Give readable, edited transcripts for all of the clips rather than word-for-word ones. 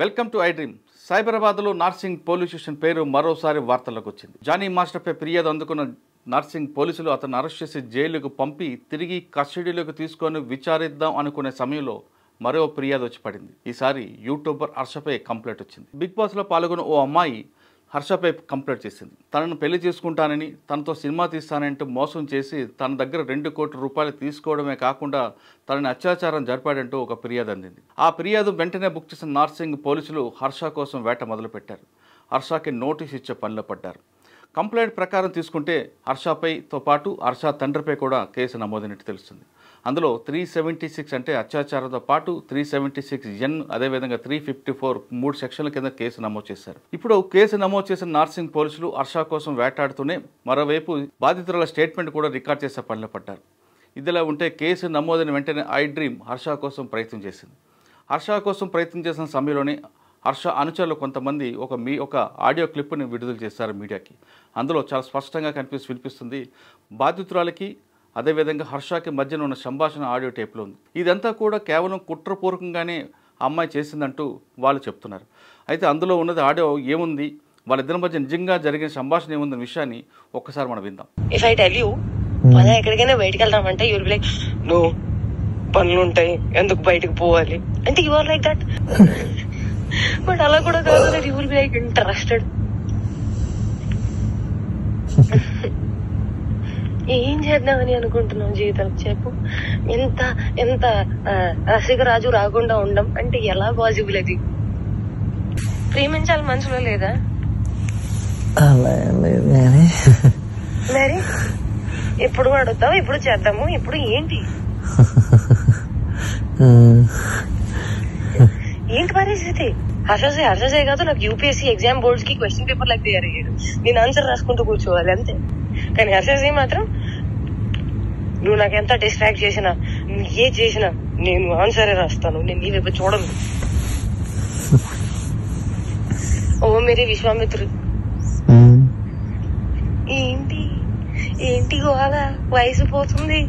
Welcome to I dream. సైబరాబాద్లో Narsing police station పేరు మరోసారి వార్తల్లోకి వచ్చింది. జానీ మాస్టర్పై ఫిర్యాదు అందుకున్న నార్సింగ్ పోలీసులు అతను అరెస్ట్ చేసి జైలుకు పంపి తిరిగి కస్టడీలోకి తీసుకొని విచారిద్దాం అనుకునే సమయంలో మరో ఫిర్యాదు వచ్చి పడింది. ఈసారి యూట్యూబర్ హర్షపై కంప్లైంట్ వచ్చింది. బిగ్ బాస్లో పాల్గొన్న ఓ అమ్మాయి హర్షపై కంప్లైంట్ చేసింది. తనను పెళ్లి చేసుకుంటానని, తనతో సినిమా తీస్తానంటూ మోసం చేసి తన దగ్గర 2 కోట్ల రూపాయలు తీసుకోవడమే కాకుండా తనని అత్యాచారం జరిపాడంటూ ఒక ఫిర్యాదు అందింది. ఆ ఫిర్యాదు వెంటనే బుక్ చేసిన నార్సింగ్ పోలీసులు హర్ష కోసం వేట మొదలుపెట్టారు. హర్షకి నోటీస్ ఇచ్చే పనిలో పడ్డారు. కంప్లైంట్ ప్రకారం తీసుకుంటే హర్షపైతో పాటు హర్ష తండ్రిపై కూడా కేసు నమోదైనట్టు తెలుస్తుంది. అందులో 376 అంటే అత్యాచారంతో పాటు 376N, అదేవిధంగా 354 3 సెక్షన్ల కింద కేసు నమోదు చేశారు. ఇప్పుడు కేసు నమోదు చేసిన నార్సింగ్ పోలీసులు హర్ష కోసం వేటాడుతూనే మరోవైపు బాధితుల స్టేట్మెంట్ కూడా రికార్డ్ చేసే పనిలో పడ్డారు. ఇదిలా ఉంటే కేసు నమోదైన వెంటనే ఐ డ్రీమ్ హర్ష కోసం ప్రయత్నం చేసింది. హర్ష కోసం ప్రయత్నం చేసిన సమయంలోనే హర్ష అనుచరులు కొంతమంది ఒక ఆడియో క్లిప్ని విడుదల చేశారు మీడియాకి. అందులో చాలా స్పష్టంగా వినిపిస్తుంది. బాధితురాలకి అదేవిధంగా హర్షకి మధ్యన ఉన్న సంభాషణ ఆడియో టేప్లో ఉంది. ఇదంతా కూడా కేవలం కుట్రపూర్వకంగానే అమ్మాయి చేసిందంటూ వాళ్ళు చెప్తున్నారు. అయితే అందులో ఉన్నది ఆడియో ఏముంది, వాళ్ళిద్దరి మధ్య నిజంగా జరిగిన సంభాషణ ఏముందన్న విషయాన్ని ఒక్కసారి మనం విందాం. ఇఫ్ ఐ టెల్ యూ పద ఎక్కడికైనా బయటకు వెళ్దామంటే you will be like no, పనులు ఉంటాయి, ఎందుకు బయటకు పోవాలి అంటే you are like that. But అలా కూడా కాదు, you will be like interested. ఏం చేద్దామని అనుకుంటున్నావు జీవితం చెప్పు. ఎంత ఎంత రసికరాజు రాకుండా ఉండం అంటే ఎలా పాసిబుల్? అది ప్రేమించాలి మనసులో లేదా? మరి ఎప్పుడు అడుగుతావు, ఎప్పుడు చేద్దాము, ఇప్పుడు ఏంటి ఏంటి పరిస్థితి? హర్షసే కాదు, నాకు యూపీఎస్సీ ఎగ్జామ్ బోర్డ్స్ కి క్వశ్చన్ పేపర్ లాగా తయారు అయ్యాడు. నేను ఆన్సర్ రాసుకుంటూ కూర్చోవాలి అంతే. కానీ హర్షసే మాత్రం నువ్వు నాకు ఎంత డిస్ట్రాక్ట్ చేసినా, ఏ చేసినా నేను ఆన్సరే రాస్తాను, నేను నీ వైపు చూడను. ఓ మేరే విశ్వామిత్రుడు. ఏంటి ఏంటి గోళ, వయసు పోతుంది.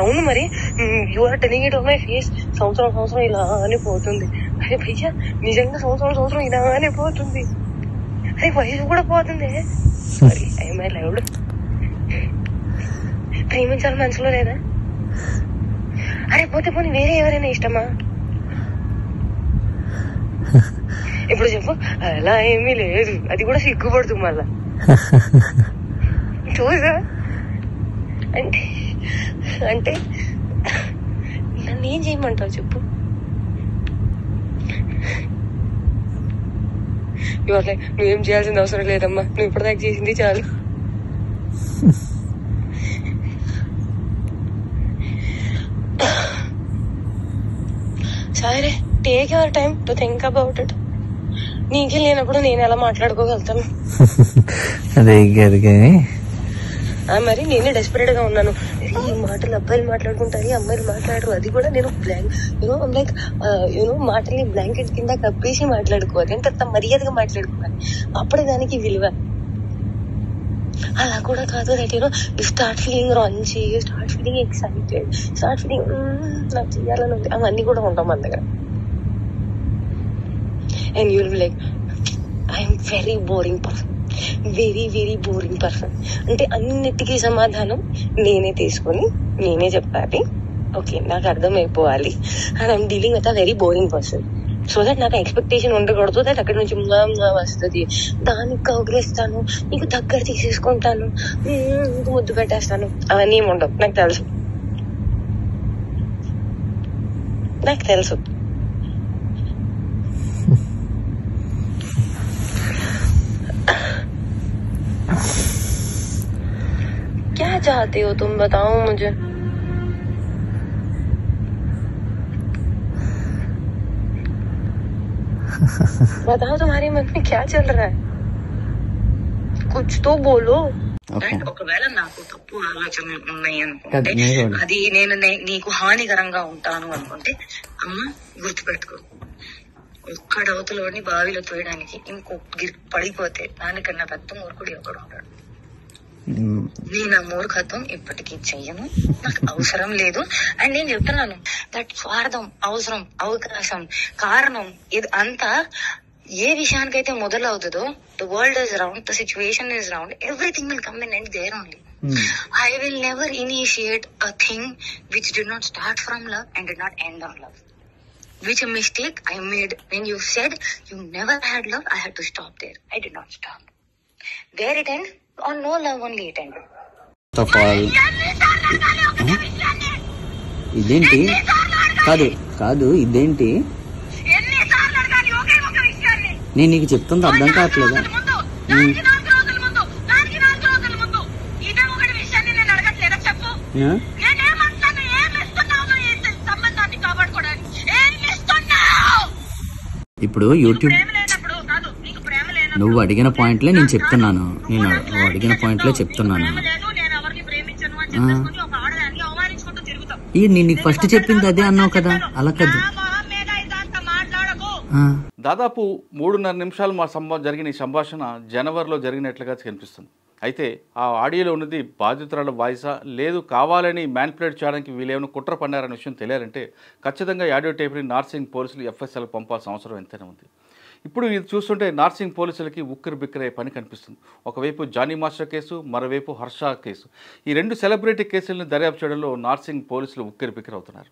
అవును మరి, you are telling it on my face. సంవత్సరం ఇలానే పోతుంది. అరే భయ్యా, నిజంగా సంవత్సరం ఇలానే పోతుంది. అరే వయసు కూడా పోతుంది. Sorry, I loved. ప్రేమించాలి మనసులో లేదా? అరే పోతే పోనీ వేరే ఎవరైనా ఇష్టమా? ఇప్పుడు చెప్పు. అలా ఏమీ లేదు, అది కూడా సిగ్గుపడుతుంది మళ్ళా. చూసా అంటే నన్ను ఏం చేయమంటావు చెప్పు. నువ్వేం చేయాల్సిన అవసరం లేదమ్మా, నువ్వు ఇప్పటిదాకా చేసింది చాలు. సరే, take your time to think about it. నీకే లేనప్పుడు నేను ఎలా మాట్లాడుకోగలుగుతాను? మరి నేనే డెస్పరేట్ గా ఉన్నాను. ఈ మాటలు అబ్బాయిలు మాట్లాడుకుంటారు, అమ్మాయిలు మాట్లాడరు. అది కూడా నేను మాటల్ని బ్లాంకెట్ కింద కప్పేసి మాట్లాడుకోవాలి. అంటే అంత మర్యాదగా మాట్లాడుకోవాలి, అప్పుడే దానికి విలువ. అలా కూడా కాదు. That you start feeling raunchy, start feeling excited, start feeling నాకు చేయాలని ఉంది. అవన్నీ కూడా ఉంటాం మన దగ్గర. And you will be like I'm very boring person, very very boring person. అంటే అన్నిటికీ సమాధానం నేనే తీసుకొని నేనే చెప్పాలి. ఓకే, నాకు అర్థమైపోవాలి. And I'm dealing with a very boring person. So that నాకు ఎక్స్పెక్టేషన్ ఉండకూడదు. దట్ అక్కడి నుంచి వస్తుంది, దానికి కౌగిలిస్తాను, నీకు దగ్గర తీసేసుకుంటాను, ముద్దు పెట్టేస్తాను, అవన్నీ ఏమి ఉండవు. నాకు తెలుసు. क्या चाहते हो तुम, बताओ मुझे. बताओ तुम्हारे मन में क्या चल रहा है, कुछ तो बोलो. ఒకవేళ నాకు తప్పు ఆలోచనలు ఉన్నాయి అనుకుంటే, అది నేను నీకు హానికరంగా ఉంటాను అనుకుంటే, అమ్మ గుర్తుపెట్టుకో, ఒక్కడవతలోని బావిలో తోయడానికి ఇంకో పడిపోతే దానికన్నా పెద్ద మూర్ఖుడు ఒకడు ఉంటాడు. నేను ఆ మూర్ఖత్వం ఇప్పటికీ చెయ్యను, నాకు అవసరం లేదు. అండ్ నేను చెప్తున్నాను దట్ స్వార్థం, అవసరం, అవకాశం, కారణం ఇది అంతా ఏ విషయానికైతే మొదలవుతుందో, the world is round, the situation is round, everything will come in and there only. I will never initiate a thing which did not start from love and did not end on love. Which a mistake I made when you said you never had love, I had to stop there. I did not stop. There it ends, on no love only it ended. ఇదేంటి కాదు కాదు ఇదేంటి నేను నీకు చెప్తుంది అర్థం కావట్లేదా? ఇప్పుడు యూట్యూబ్ నువ్వు అడిగిన పాయింట్లే నేను చెప్తున్నాను, నువ్వు అడిగిన పాయింట్లే చెప్తున్నాను. నేను నీకు ఫస్ట్ చెప్పింది అదే అన్నావు కదా, అలా కదా. దాదాపు 3.5 నిమిషాలు జరిగిన ఈ సంభాషణ జనవరిలో జరిగినట్లుగా కనిపిస్తుంది. అయితే ఆ ఆడియోలో ఉన్నది బాధితురాల వాయిసా, లేదు కావాలని మ్యానిపులేట్ చేయడానికి వీళ్ళేమైనా కుట్ర పన్నారనే విషయం తెలియాలంటే ఖచ్చితంగా ఆడియో టేప్ని నార్సింగ్ పోలీసులు ఎఫ్ఎస్ఎల్ పంపాల్సిన అవసరం ఎంతైనా ఉంది. ఇప్పుడు ఇది చూస్తుంటే నార్సింగ్ పోలీసులకి ఉక్కిరి బిక్కిరయ్యే పని కనిపిస్తుంది. ఒకవైపు జానీ మాస్టర్ కేసు, మరోవైపు హర్ష కేసు. ఈ 2 సెలబ్రిటీ కేసులను దర్యాప్తు చేయడంలో నార్సింగ్ పోలీసులు ఉక్కిరి బిక్కిరి అవుతున్నారు.